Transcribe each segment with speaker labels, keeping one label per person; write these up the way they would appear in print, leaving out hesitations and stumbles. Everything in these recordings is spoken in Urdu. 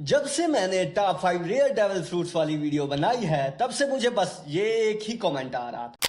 Speaker 1: جب سے میں نے ٹاپ 5 ریئر ڈیول فروٹس والی ویڈیو بنائی ہے تب سے مجھے بس یہ ایک ہی کامنٹ آ رہا تھا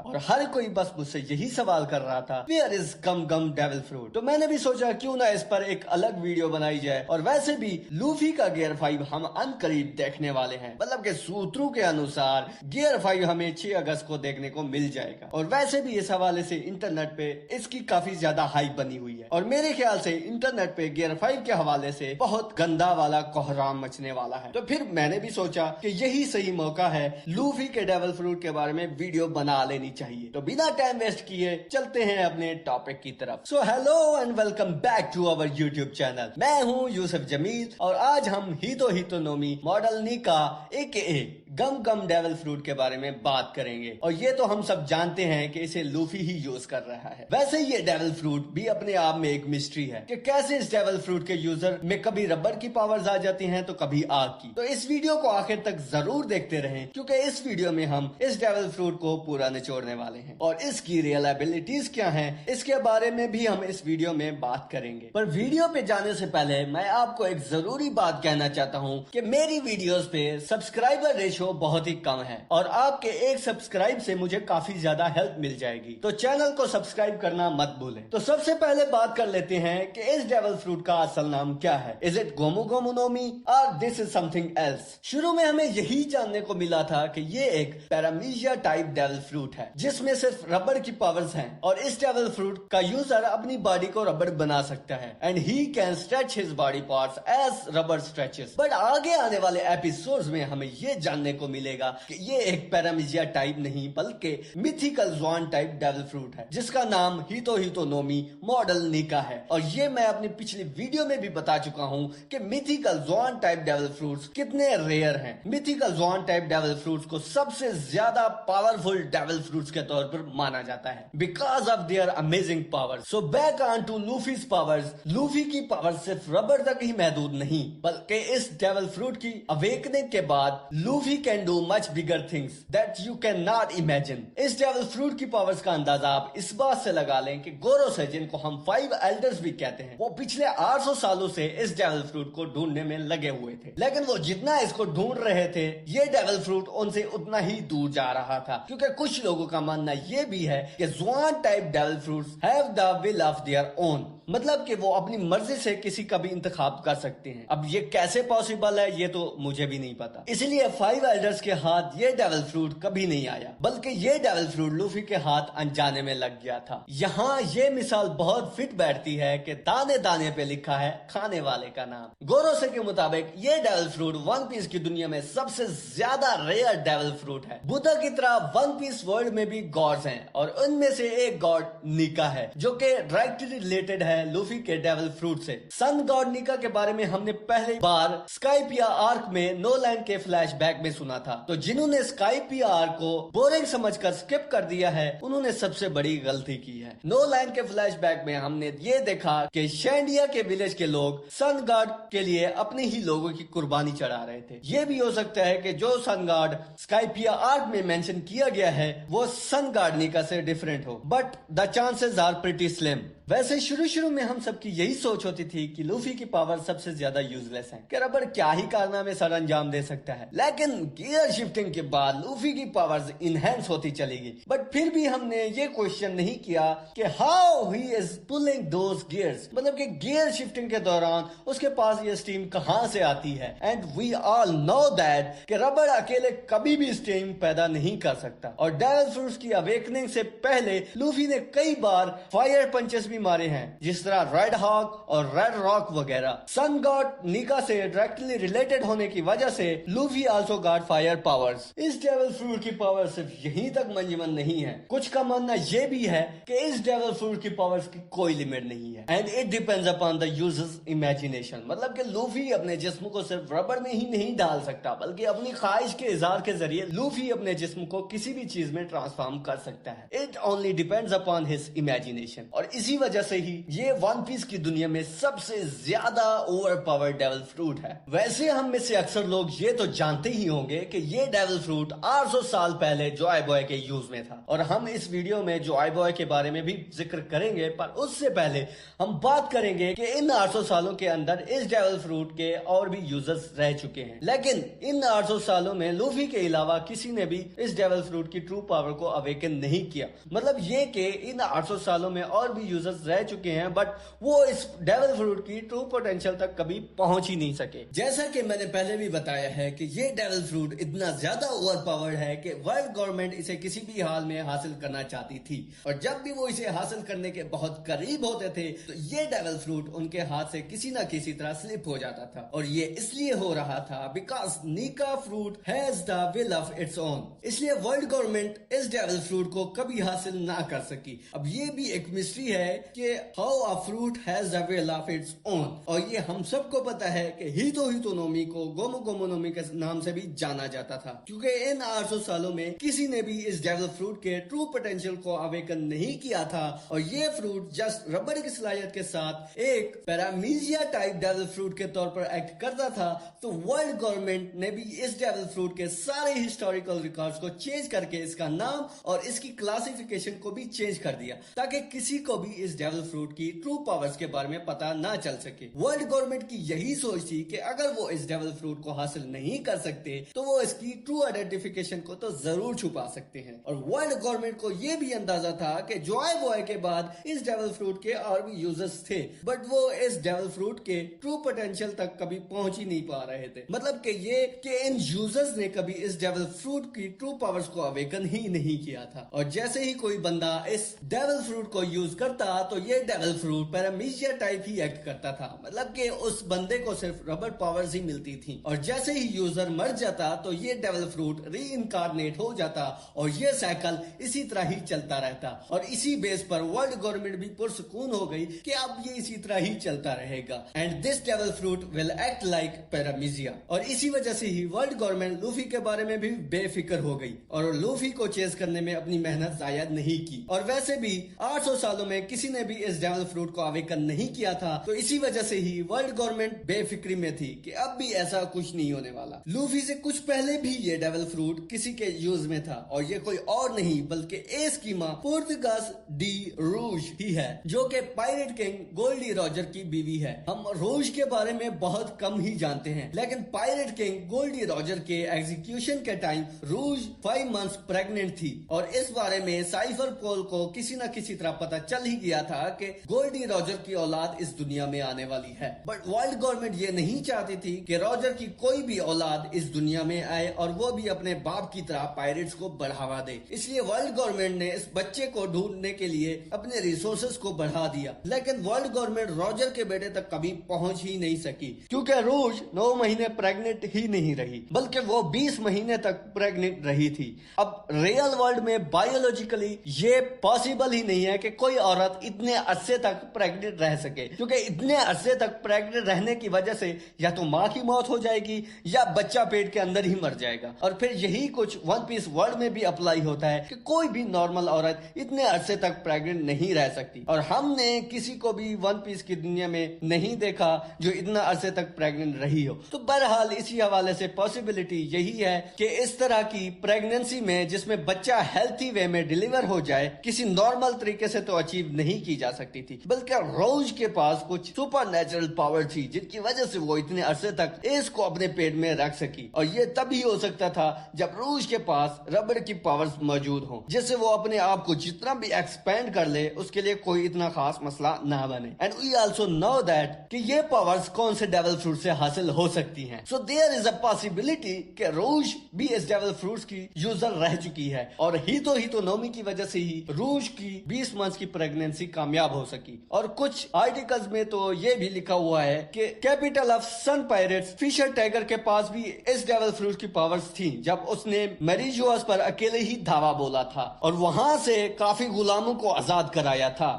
Speaker 1: اور ہر کوئی بس مجھ سے یہی سوال کر رہا تھا ویئر از گم گم ڈیول فروٹ. تو میں نے بھی سوچا کیوں نہ اس پر ایک الگ ویڈیو بنائی جائے. اور ویسے بھی لوفی کا گیئر 5 ہم ان قریب دیکھنے والے ہیں, مطلب کہ سوتروں کے انوسار گیئر 5 ہمیں 6 اگست کو دیکھنے کو مل جائے گا. اور ویسے بھی اس حوالے سے انٹرنیٹ پہ اس کی کافی زیادہ ہائپ بنی ہوئی ہے اور میرے خیال سے انٹرنیٹ پہ گیئر 5 کے حوالے سے بہت گندا والا کوہرام مچنے والا ہے. تو پھر میں نے بھی سوچا کہ یہی صحیح موقع ہے لوفی کے ڈیول فروٹ کے بارے میں ویڈیو بنا لینی چاہیے. تو بنا ٹائم ویسٹ کیے چلتے ہیں اپنے ٹاپک کی طرف. So hello and welcome back to our YouTube channel. میں ہوں یوسف جمیل اور آج ہم Hito no mi model Nika AKA Gum گم ڈیول فروٹ کے بارے میں بات کریں گے. اور یہ تو ہم سب جانتے ہیں کہ اسے لوفی ہی یوز کر رہا ہے. ویسے یہ ڈیول فروٹ بھی اپنے آپ میں ایک مسٹری ہے کہ کیسے اس ڈیول فروٹ کے یوزر میں کبھی ربر کی پاورز آ جاتی ہیں تو کبھی آگ کی. تو اس ویڈیو کو آخر تک ضرور دیکھتے رہیں کیونکہ اس ویڈیو میں ہم اس ڈیول فروٹ کو پورا نچوڑنے والے ہیں اور اس کی ریئل ایبیلٹیز کیا ہیں اس کے بارے میں بھی ہم اس ویڈیو میں بات کریں گے. پر ویڈیو پہ جانے سے پہلے میں آپ کو ایک ضروری بات کہنا چاہتا ہوں کہ میری ویڈیوز پہ سبسکرائبر ریشو بہت ہی کم ہے اور آپ کے ایک سبسکرائب سے مجھے کافی زیادہ ہیلپ مل جائے گی. تو چینل کو سبسکرائب کرنا مت بھولیں. تو سب سے پہلے بات کر لیتے ہیں کہ اس ڈیول فروٹ کا اصل نام کیا ہے. از اٹ گومو گومو نومی اور دس از سم تھنگ ایلس. شروع میں ہمیں یہی جاننے کو ملا تھا کہ یہ ایک پیرامیشیا ٹائپ ڈیول فروٹ ہے جس میں صرف ربڑ کی پاورز ہیں اور اس ڈیول فروٹ کا یوزر اپنی باڈی کو ربڑ بنا سکتا ہے and he can stretch his body parts as rubber stretches. But آگے آنے والے ایپیسوڈز میں ہمیں یہ جاننے کو ملے گا کہ یہ ایک پیرامیشیا ٹائپ نہیں بلکہ میتھیکل زوان ٹائپ ڈیول فروٹ ہے جس کا نام ہیتو نومی ماڈل نیکا ہے. اور یہ میں اپنی پچھلی ویڈیو میں بھی بتا چکا ہوں کہ میتھیکل زوان ٹائپ ڈیول فروٹس کتنے ریئر ہیں. میتھیکل زوان ٹائپ ڈیول فروٹس کو سب سے زیادہ پاورفل ڈیول فروٹس کے طور پر مانا جاتا ہے because of their amazing powers. So back on to Luffy's powers. Luffy کی پاور صرف ربڑ تک ہی محدود نہیں بلکہ اس ڈیول فروٹ کی اویکننگ کے بعد Luffy can do much bigger things that you cannot imagine. اس ڈیول فروٹ کی پاورز کا اندازہ آپ اس بات سے لگا لیں کہ گورو سے جن کو ہم 5 ایلڈرز بھی کہتے ہیں وہ پچھلے 800 سالوں سے اس ڈیول فروٹ کو ڈھونڈنے میں لگے ہوئے تھے لیکن وہ جتنا اس کو ڈھونڈ رہے تھے یہ ڈیول فروٹ ان سے اتنا ہی دور جا رہا تھا کیونکہ کچھ لوگوں کا ماننا یہ بھی ہے کہ Zoan type devil fruits have the will of their own, مطلب کہ وہ اپنی مرضی سے کسی کا بھی انتخاب کر سکتے ہیں. اب یہ کیسے پاسبل ہے یہ تو مجھے بھی نہیں پتا, اسی لیے 5 ایلڈرز کے ہاتھ یہ ڈیول فروٹ کبھی نہیں آیا بلکہ یہ ڈیول فروٹ لوفی کے ہاتھ انجانے میں لگ گیا تھا. یہاں یہ مثال بہت فٹ بیٹھتی ہے کہ دانے دانے پہ لکھا ہے کھانے والے کا نام. گوروسے کے مطابق یہ ڈیول فروٹ ون پیس کی دنیا میں سب سے زیادہ ریئر ڈیول فروٹ ہے. بدھا کی طرح ون پیس ورلڈ میں بھی گاڈز ہیں اور ان میں سے ایک گاڈ نیکا ہے جو کہ ڈائریکٹلی ریلیٹڈ ہے لوفی کے ڈیول فروٹ سے. سن گاڈ نیکا کے بارے میں ہم نے پہلی بار اسکائپیا آرک میں نو لینڈ کے فلیش بیک میں سنا تھا. تو جنہوں نے اسکائپیا آرک کو بورنگ سمجھ کر سکپ کر دیا ہے انہوں نے سب سے بڑی غلطی کی ہے. نو لینڈ کے فلیش بیک میں ہم نے یہ دیکھا کہ شینڈیا کے ولیج کے لوگ سن گاڈ کے لیے اپنے ہی لوگوں کی قربانی چڑھا رہے تھے. یہ بھی ہو سکتا ہے کہ جو سن گاڈ اسکائپیا آرک میں مینشن کیا گیا ہے وہ سن گاڈ نیکا سے ڈیفرنٹ ہو but the chances are pretty slim. ویسے شروع میں ہم سب کی یہی سوچ ہوتی تھی کہ لوفی کی پاور سب سے زیادہ یوز لیس ہے کہ ربڑ کیا ہی کارنامے سر انجام دے سکتا ہے, لیکن گیئر شفٹنگ کے بعد لوفی کی پاورز انہینس ہوتی چلی گئی. بٹ پھر بھی ہم نے یہ کوشچن نہیں کیا کہ how he is polling those gears, مطلب کہ گیئر شفٹنگ کے دوران اس کے پاس یہ اسٹیم کہاں سے آتی ہے. And we all know that کہ ربڑ اکیلے کبھی بھی اسٹیم پیدا نہیں کر سکتا اور ڈیول فروٹس کی اویکننگ سے پہلے لوفی نے کئی بار فائر پنچز بھی مارے ہیں جس طرح ریڈ ہاک اور ریڈ راک وغیرہ. سن گاڈ نیکا سے ڈائریکٹلی ریلیٹڈ ہونے کی وجہ سے Luffy also got fire powers. اس ڈیول فروٹ کی پاور صرف یہیں تک منجمد نہیں ہے, کچھ کا ماننا یہ بھی ہے کہ اس ڈیول فروٹ کی پاورز کی کوئی لمٹ نہیں ہے and it depends upon the users imagination, مطلب کہ لوفی اپنے جسم کو صرف ربڑ میں ہی نہیں ڈال سکتا بلکہ اپنی خواہش کے اظہار کے ذریعے لوفی اپنے جسم کو کسی بھی چیز میں ٹرانسفارم کر سکتا ہے. It only depends upon his imagination اور اسی وجہ وجہ سے ہی یہ ون پیس کی دنیا میں سب سے زیادہ اوور پاور ڈیول فروٹ ہے۔ ویسے ہم میں سے اکثر لوگ یہ تو جانتے ہی ہوں گے کہ یہ ڈیول فروٹ 800 سال پہلے جوائے بوائے کے یوز میں تھا، اور ہم اس ویڈیو میں جوائے بوائے کے بارے میں بھی ذکر کریں گے، پر اس سے پہلے ہم بات کریں گے کہ ان 800 سالوں کے اندر اس ڈیول فروٹ کے اور بھی یوزرز رہ چکے ہیں، لیکن ان 800 سالوں میں لوفی کے علاوہ کسی نے بھی اس ڈیول فروٹ کی ٹرو پاور کو اویکن نہیں کیا۔ مطلب یہ کہ ان 800 سالوں میں اور بھی یوزرز رہ چکے ہیں، بٹ وہ اس ڈیول فروٹ کی ٹرو پوٹینشیل تک کبھی پہنچ ہی نہیں سکے۔ جیسا کہ میں نے پہلے بھی بتایا ہے کہ یہ ڈیول فروٹ اتنا زیادہ اوور پاورڈ ہے کہ ورلڈ گورنمنٹ اسے کسی بھی حال میں حاصل کرنا چاہتی تھی، اور جب بھی وہ اسے حاصل کرنے کے بہت قریب ہوتے تھے تو یہ ڈیول فروٹ ان کے ہاتھ سے کسی نہ کسی طرح سلپ ہو جاتا تھا، اور یہ اس لیے ہو رہا تھا because Nika fruit has the will of its own, اس لیے ورلڈ گورنمنٹ اس ڈیول فروٹ کو کبھی حاصل نہ کر سکی۔ اب یہ بھی ایک مسٹری ہے کہ how a fruit has the will of its اون، اور یہ ہم سب کو پتا ہے کہ ہیتو نومی کو گومو گومو نومی کے نام سے بھی جانا جاتا تھا، کیونکہ ان 800 سالوں میں کسی نے بھی اس ڈیول فروٹ کے ٹرو پوٹینشیل کو اویکن نہیں کیا تھا، اور یہ فروٹ جسٹ ربڑ کی صلاحیت کے ساتھ ایک پیرامیزیا ٹائپ ڈیول فروٹ کے طور پر ایکٹ کرتا تھا۔ تو ورلڈ گورنمنٹ نے بھی اس ڈیول فروٹ کے سارے ہسٹوریکل ریکارڈز کو چینج کر کے اس کا نام اور اس کی کلاسیفیکیشن کو بھی چینج کر دیا، تاکہ کسی کو بھی اس ڈیول فروٹ کی ٹرو پاورز کے بارے میں پتا نہ چل سکے۔ ورلڈ گورنمنٹ کی یہی سوچ تھی کہ اگر وہ اس ڈیول فروٹ کو حاصل نہیں کر سکتے تو وہ اس کی ٹرو آئیڈینٹیفیکیشن کو تو ضرور چھپا سکتے ہیں، اور ورلڈ گورنمنٹ کو یہ بھی اندازہ تھا کہ جوائے بوائے کے بعد اس ڈیول فروٹ کے اور بھی یوزرز تھے، بٹ وہ اس ڈیول فروٹ کے ٹرو پوٹینشیل تک کبھی پہنچ ہی نہیں پا رہے تھے۔ مطلب کہ یہ کہ ان یوزرز نے کبھی اس ڈیول فروٹ کی ٹرو پاورز کو اویکن ہی نہیں کیا تھا، اور جیسے ہی کوئی بندہ اس ڈیول فروٹ کو یوز کرتا تو یہ ڈیول فروٹ پیرامیزیا ٹائپ ہی ایکٹ کرتا تھا، مطلب کہ اس بندے کو صرف ربر پاورز ہی ملتی تھی، اور جیسے ہی یوزر مر جاتا تو یہ ڈیول فروٹ ری انکارنیٹ ہو جاتا، اور یہ سائیکل اسی طرح ہی چلتا رہتا، اور اسی بیس پر ورلڈ گورنمنٹ بھی پرسکون ہو گئی کہ اب یہ اسی طرح ہی چلتا رہے گا، and this devil fruit will act like Paramecia, اور اسی وجہ سے ہی ورلڈ گورنمنٹ لوفی کے بارے میں بھی بے فکر ہو گئی اور لوفی کو چیز کرنے میں اپنی محنت ضائع نہیں کی۔ اور ویسے بھی 800 سالوں میں کسی نے بھی اس ڈیول فروٹ کو اویکن نہیں کیا تھا، تو اسی وجہ سے ہی ورلڈ گورنمنٹ بے فکری میں تھی کہ اب بھی ایسا کچھ نہیں ہونے والا۔ لوفی سے کچھ پہلے بھی یہ ڈیول فروٹ کسی کے یوز میں تھا، اور یہ کوئی اور نہیں بلکہ ایس کی ماں پورتگاس ڈی روج ہی ہے، جو کہ پائریٹ کنگ گولڈی راجر کی بیوی ہے۔ ہم روج کے بارے میں بہت کم ہی جانتے ہیں، لیکن پائریٹ کنگ گولڈی راجر کے ایگزیکیوشن کے ٹائم روج 5 منتھس پریگننٹ تھی، اور اس بارے میں سائفر پول کو کسی نہ کسی طرح پتا چل ہی گیا تھا کہ گولڈی راجر کی اولاد اس دنیا میں آنے والی ہے، بٹ ورلڈ گورنمنٹ یہ نہیں چاہتی تھی کہ راجر کی کوئی بھی اولاد اس دنیا میں آئے اور وہ بھی اپنے باپ کی طرح پائریٹس کو بڑھاوا دے، اس لیے ورلڈ گورنمنٹ نے اس بچے کو ڈھونڈنے کے لیے اپنے ریسورسز کو بڑھا دیا، لیکن ورلڈ گورنمنٹ راجر کے بیٹے تک کبھی پہنچ ہی نہیں سکی، کیونکہ روج 9 مہینے پریگننٹ ہی نہیں رہی بلکہ وہ 20 مہینے تک پریگننٹ رہی تھی۔ اب ریئل ورلڈ میں بایولوجیکلی یہ پاسبل ہی نہیں ہے کہ کوئی عورت اتنے عرصے تک پریگننٹ رہ سکے، کیونکہ اتنے عرصے تک پریگننٹ رہنے کی وجہ سے یا تو ماں کی موت ہو جائے گی یا بچہ پیٹ کے اندر ہی مر جائے گا، اور پھر یہی کچھ ون پیس ورلڈ میں بھی اپلائی ہوتا ہے کہ کوئی بھی نارمل عورت اتنے عرصے تک پریگننٹ نہیں رہ سکتی، اور ہم نے کسی کو بھی ون پیس کی دنیا میں نہیں دیکھا جو اتنا عرصے تک پریگننٹ رہی ہو۔ تو بہرحال اسی حوالے سے پاسبلٹی یہی ہے کہ اس طرح کی پریگننسی میں جس میں بچہ ہیلتھی وے میں ڈیلیور ہو جائے کسی نارمل طریقے سے تو اچیو نہیں کی جا سکتی تھی، بلکہ روج کے پاس کچھ سپر نیچرل پاور تھی جن کی وجہ سے وہ اتنے عرصے تک اس کو اپنے پیٹ میں رکھ سکی، اور یہ تبھی ہو سکتا تھا جب روج کے پاس ربڑ کی پاورز موجود ہوں جس سے وہ اپنے آپ کو جتنا بھی ایکسپینڈ کر لے اس کے لیے کوئی اتنا خاص مسئلہ نہ بنے، and we also know that کہ یہ پاورز کون سے ڈیول فروٹ سے حاصل ہو سکتی ہیں، سو دیئر از اے پاسبلٹی کہ روج بھی اس ڈیول فروٹس کی یوزر رہ چکی ہے، اور ہیتو نومی کی وجہ سے ہی روج کی 20 منتھس کی پریگننسی کامیاب ہو سکی۔ اور کچھ آرٹیکلز میں تو یہ بھی لکھا ہوا ہے کہ captain of sun pirates Fisher Tiger کے پاس بھی اس ڈیول فروٹ کی پاورز تھیں جب اس نے میریجوس پر اکیلے ہی دھاوا بولا تھا اور وہاں سے کافی غلاموں کو آزاد کرایا تھا،